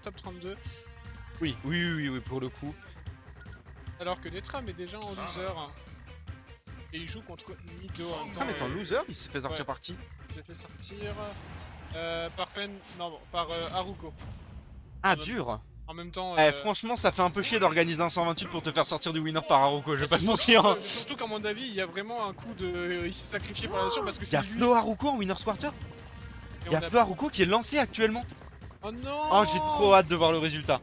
top 32. Oui, pour le coup. Alors que Netram est déjà en loser. Et il joue contre Nido en même temps. Netram est en loser, il s'est fait sortir par qui? Il s'est fait sortir par Fen. Non, bon, par Haruko. Ah, dur. En même temps. Franchement, ça fait un peu chier d'organiser un 128 pour te faire sortir du winner par Haruko, je vais pas te mentir. Surtout qu'à mon avis, il y a vraiment un coup de. Il s'est sacrifié pour la nation parce que Il y c'est a lui. Flo Haruko en winner quarter. Il y a Flo Haruko qui est lancé actuellement. Oh non. Oh, j'ai trop hâte de voir le résultat.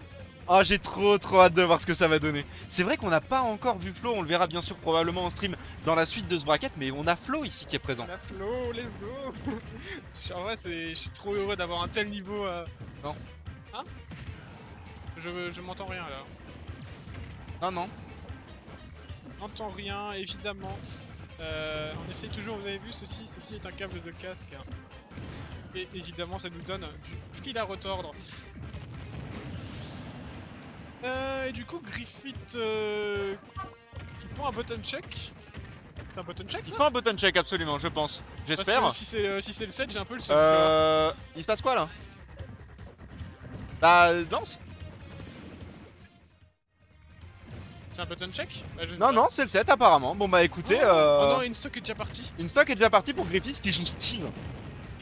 Oh, j'ai trop hâte de voir ce que ça va donner. C'est vrai qu'on n'a pas encore vu Flo, on le verra bien sûr probablement en stream dans la suite de ce bracket, mais on a Flo ici qui est présent. La Flo, let's go. En vrai, je suis trop heureux d'avoir un tel niveau. Non. Hein? Je m'entends rien là. Non. J'entends rien, évidemment. On essaye toujours, vous avez vu, ceci est un câble de casque. Et évidemment, ça nous donne du fil à retordre. Et du coup, Griffith qui prend un button check. C'est un button check Il ça? faut un button check absolument, je pense. J'espère. Parce que si c'est le 7, j'ai un peu le seum. Il se passe quoi là? Bah, lance. C'est un button check? Bah, Non, c'est le 7 apparemment. Bon bah écoutez. Oh non, Instock est déjà parti. Instock est déjà parti pour Griffith qui joue Steve.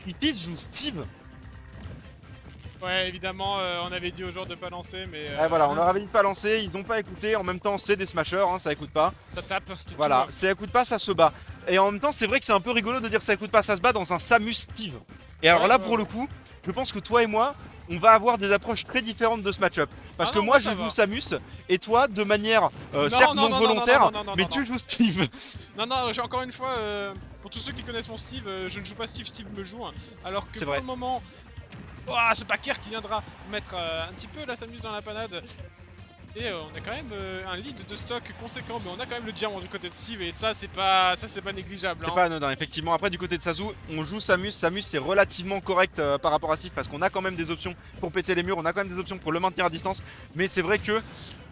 Griffith joue Steve. Ouais, évidemment, on avait dit aux joueurs de pas lancer, mais. Ouais, voilà, on leur avait dit de pas lancer, ils ont pas écouté. En même temps, c'est des smashers, hein, ça écoute pas. Ça tape, c'est Voilà, tout. ça écoute pas, ça se bat. Et en même temps, c'est vrai que c'est un peu rigolo de dire ça écoute pas, ça se bat dans un Samus Steve. Et alors là, pour le coup, je pense que toi et moi, on va avoir des approches très différentes de ce match-up. Parce que moi, je joue Samus, et toi, de manière certes non volontaire, mais tu joues Steve. Non, encore une fois, pour tous ceux qui connaissent mon Steve, je ne joue pas Steve, Steve me joue. Alors que pour le moment, ce Packer qui viendra mettre un petit peu la Samus dans la panade. Et on a quand même un lead de stock conséquent, mais on a quand même le diamant du côté de Steve, et ça c'est pas négligeable. C'est pas anodin, effectivement. Après, du côté de Sasu, on joue Samus. Samus c'est relativement correct par rapport à Steve parce qu'on a quand même des options pour péter les murs, on a quand même des options pour le maintenir à distance. Mais c'est vrai que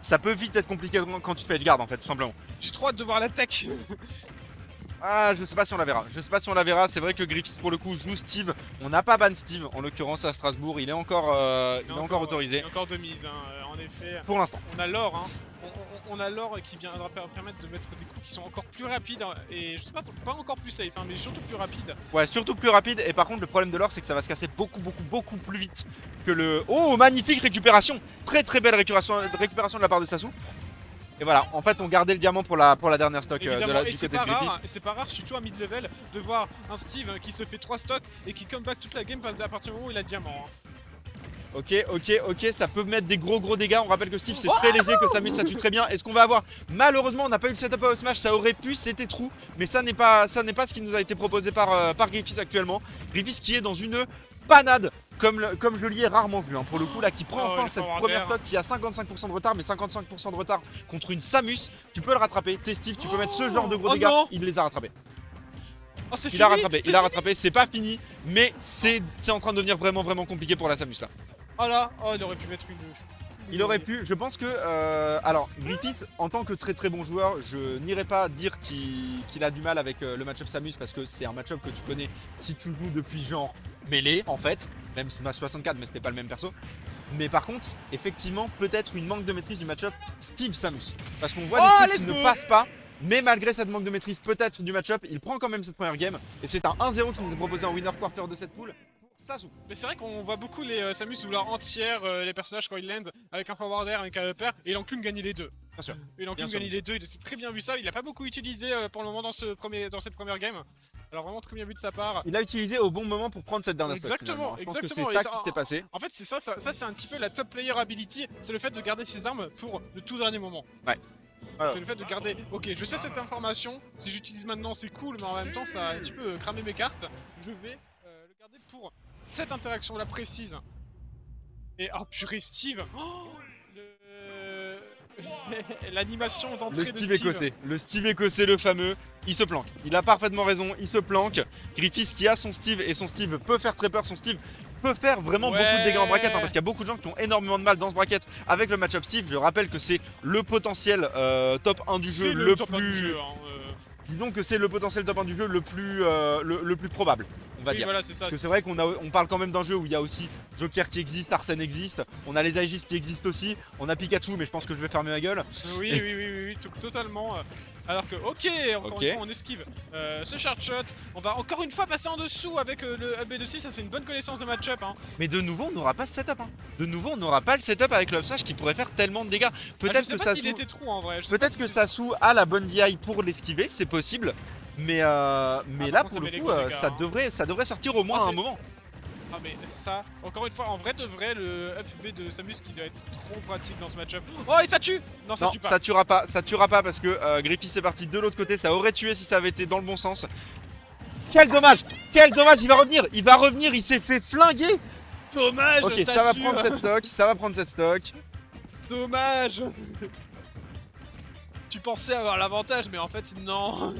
ça peut vite être compliqué quand tu te fais edgeguard en fait, tout simplement. J'ai trop hâte de voir l'attaque. Ah, je sais pas si on la verra. Je sais pas si on la verra. C'est vrai que Griffith pour le coup joue Steve. On n'a pas ban Steve en l'occurrence à Strasbourg. Il est encore, encore autorisé. Il est encore de mise, hein, en effet. Pour l'instant. On a l'or, hein. On a l'or qui viendra permettre de mettre des coups qui sont encore plus rapides. Et je sais pas encore plus safe, hein, mais surtout plus rapides. Ouais, surtout plus rapide. Et par contre, le problème de l'or, c'est que ça va se casser beaucoup plus vite que le. Oh, magnifique récupération. Très belle récupération de la part de Sasu. Et voilà, en fait on gardait le diamant pour la dernière stock du côté de Griffith. Et c'est pas rare, surtout à mid-level, de voir un Steve qui se fait 3 stocks et qui come back toute la game à partir du moment où il a le diamant. Ok, ça peut mettre des gros dégâts. On rappelle que Steve c'est très léger, que Samus ça tue très bien. Est-ce qu'on va avoir? Malheureusement on n'a pas eu le setup à Smash, ça aurait pu, c'était trou. Mais ça n'est pas ce qui nous a été proposé par Griffith actuellement. Griffith qui est dans une panade. Comme je l'y ai rarement vu, hein, pour le coup là, qui prend enfin cette première stock qui a 55% de retard, mais 55% de retard contre une Samus, tu peux le rattraper. T'es Steve, tu peux mettre ce genre de gros dégâts, il les a rattrapés. Il a rattrapé, c'est pas fini, mais c'est en train de devenir vraiment compliqué pour la Samus là. Oh là, il aurait pu mettre une. Il aurait pu, je pense que. Alors, Griffith, en tant que très bon joueur, je n'irai pas dire qu'il a du mal avec le match-up Samus parce que c'est un match-up que tu connais si tu joues depuis genre mêlée en fait, même Smash 64, mais c'était pas le même perso. Mais par contre, effectivement, peut-être une manque de maîtrise du match-up Steve Samus. Parce qu'on voit des trucs qui ne passent pas, mais malgré cette manque de maîtrise peut-être du match-up, il prend quand même cette première game. Et c'est un 1-0 qui nous est proposé en winner quarter de cette poule. Mais c'est vrai qu'on voit beaucoup les Samus vouloir entière les personnages quand ils landent avec un forwarder, avec un upper, et il enclume gagner les deux. Bien sûr. Il enclume gagner les deux, il s'est très bien vu ça, il a pas beaucoup utilisé pour le moment dans cette première game. Alors vraiment très bien vu de sa part. Il a utilisé au bon moment pour prendre cette dernière stock. Exactement, je pense que c'est ça qui s'est passé. En fait c'est ça c'est un petit peu la top player ability, c'est le fait de garder ses armes pour le tout dernier moment. Ouais. C'est le fait de garder, ok je sais cette information, si j'utilise maintenant c'est cool mais en même temps ça a un petit peu cramé mes cartes. Je vais le garder pour cette interaction là précise. Et oh purée Steve, l'animation d'entrée de Steve. Le Steve écossais, le fameux, il se planque. Il a parfaitement raison, il se planque. Griffith qui a son Steve et son Steve peut faire très peur. Son Steve peut faire vraiment beaucoup de dégâts en bracket parce qu'il y a beaucoup de gens qui ont énormément de mal dans ce bracket avec le match-up Steve. Je rappelle que c'est le potentiel top 1 du jeu le plus... Disons que c'est le potentiel top 1 du jeu le plus probable. on va Oui, dire. voilà, c'est ça. Parce que c'est vrai qu'on parle quand même d'un jeu où il y a aussi Joker qui existe, Arsène existe, on a les Aegis qui existent aussi, on a Pikachu, mais je pense que je vais fermer ma gueule. Oui, totalement. Alors que, ok, encore une fois, on esquive ce shard shot. On va encore une fois passer en dessous avec le B2C, ça c'est une bonne connaissance de match-up. Hein. Mais de nouveau, on n'aura pas ce setup. Hein. De nouveau, on n'aura pas le setup avec le up smash qui pourrait faire tellement de dégâts. Peut-être que Sasu... était trop en vrai. Peut-être que Sasu a la bonne DI pour l'esquiver, c'est possible. Mais là, pour le coup, ça devrait sortir au moins à un moment. Ah mais ça, encore une fois, en vrai de vrai, le up B de Samus qui doit être trop pratique dans ce match-up. Oh et ça tue! Non, ça tue pas. Ça tuera pas parce que Griffith est parti de l'autre côté, ça aurait tué si ça avait été dans le bon sens. Quel dommage! Quel dommage! Il va revenir, il s'est fait flinguer! Dommage! Ok, ça va prendre cette stock, Dommage! Tu pensais avoir l'avantage, mais en fait, non!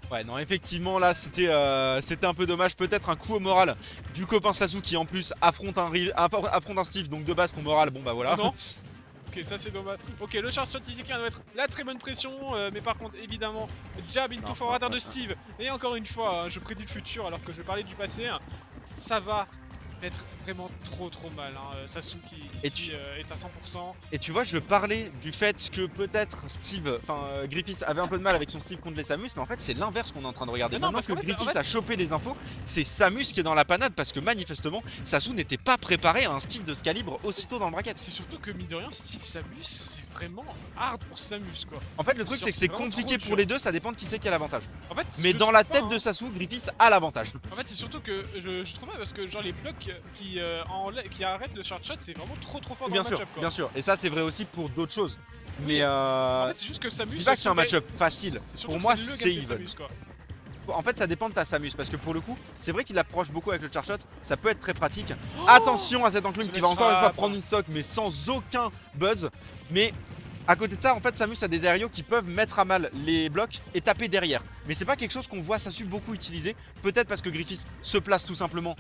Ouais, non, effectivement, là, c'était un peu dommage. Peut-être un coup au moral du copain Sasu qui, en plus, affronte un Steve. Donc, de base, ton moral, bon, bah voilà. Non. Ok, ça c'est dommage. Ok, le charge shot ici qui doit être la très bonne pression. Mais par contre, évidemment, jab into forward de Steve. Et encore une fois, je prédis le futur alors que je parlais du passé. Ça va être vraiment trop mal. Hein. Sasu qui ici est à 100%. Et tu vois, je parlais du fait que peut-être Griffith avait un peu de mal avec son Steve contre les Samus, mais en fait c'est l'inverse qu'on est en train de regarder. Maintenant que Griffith a chopé les infos, c'est Samus qui est dans la panade parce que manifestement Sasu n'était pas préparé à un Steve de ce calibre aussitôt dans le bracket. C'est surtout que mine de rien, Steve Samus, c'est vraiment hard pour Samus quoi. En fait le truc c'est que c'est compliqué pour les deux, ça dépend de qui c'est qui a l'avantage. En fait, mais dans la tête de Sasu, Griffith a l'avantage. En fait c'est surtout que je trouve pas parce que genre les blocs qui arrêtent le short shot, c'est vraiment trop fort dans le match-up quoi. Bien sûr, et ça c'est vrai aussi pour d'autres choses. Mais en fait c'est juste que Samus... Je dis pas que c'est un match-up facile, pour moi c'est even. Quoi. En fait ça dépend de ta Samus parce que pour le coup c'est vrai qu'il approche beaucoup avec le charge shot, ça peut être très pratique. Attention à cet enclume qui va encore une fois prendre une stock mais sans aucun buzz. Mais à côté de ça en fait Samus a des aérios qui peuvent mettre à mal les blocs et taper derrière. Mais c'est pas quelque chose qu'on voit Sasu beaucoup utiliser. Peut-être parce que Griffith se place tout simplement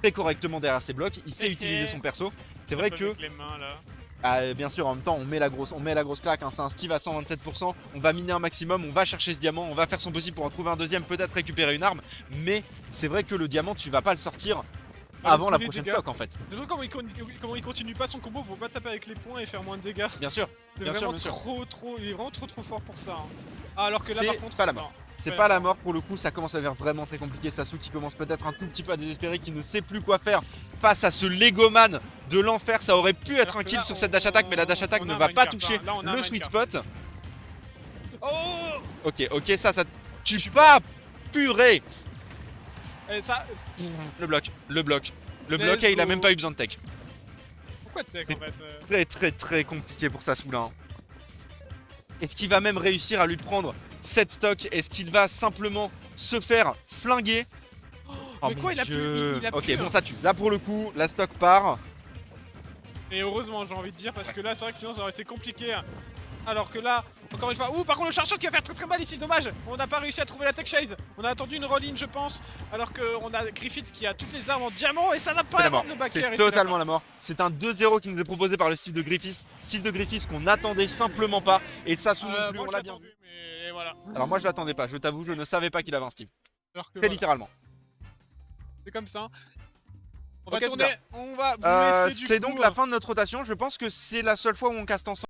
très correctement derrière ses blocs, il sait utiliser son perso. C'est vrai que... Les mains, là. Bien sûr, en même temps, on met la grosse claque. Hein. C'est un Steve à 127%. On va miner un maximum, on va chercher ce diamant, on va faire son possible pour en trouver un deuxième, peut-être récupérer une arme. Mais c'est vrai que le diamant, tu vas pas le sortir avant la prochaine stock en fait. Tu vois comment il continue pas son combo pour pas taper avec les points et faire moins de dégâts. Bien sûr, c'est vraiment trop, il est vraiment trop fort pour ça. Hein. Ah, alors que là par contre, pas la mort. C'est pas la mort pour le coup, ça commence à devenir vraiment très compliqué. Sasu qui commence peut-être un tout petit peu à désespérer, qui ne sait plus quoi faire face à ce Legoman de l'enfer. Ça aurait pu être un kill sur cette dash attack, mais la dash attack ne va pas toucher le sweet spot. Ok, ça tue pas, purée. Le bloc et il a même pas eu besoin de tech. Pourquoi tech en fait très compliqué pour Sasu là. Est-ce qu'il va même réussir à lui prendre cette stock? Est-ce qu'il va simplement se faire flinguer? Mais quoi, il a plus. Ok, bon, ça tue. Là pour le coup, la stock part. Et heureusement, j'ai envie de dire, parce que là, c'est vrai que sinon ça aurait été compliqué. Alors que là, encore une fois, par contre le charge shot qui va faire très mal ici, dommage. On n'a pas réussi à trouver la tech chase. On a attendu une roll-in je pense. Alors qu'on a Griffith qui a toutes les armes en diamant et ça n'a pas vraiment le back air. C'est totalement la mort. C'est un 2-0 qui nous est proposé par le Steve de Griffith. Steve de Griffith qu'on n'attendait simplement pas. Et ça non plus, on l'a bien vu. Mais voilà. Alors moi je l'attendais pas, je t'avoue, je ne savais pas qu'il avait un Steve. Très littéralement. C'est comme ça. On va tourner, on va vous laisser du coup. C'est donc la fin de notre rotation. Je pense que c'est la seule fois où on caste ensemble.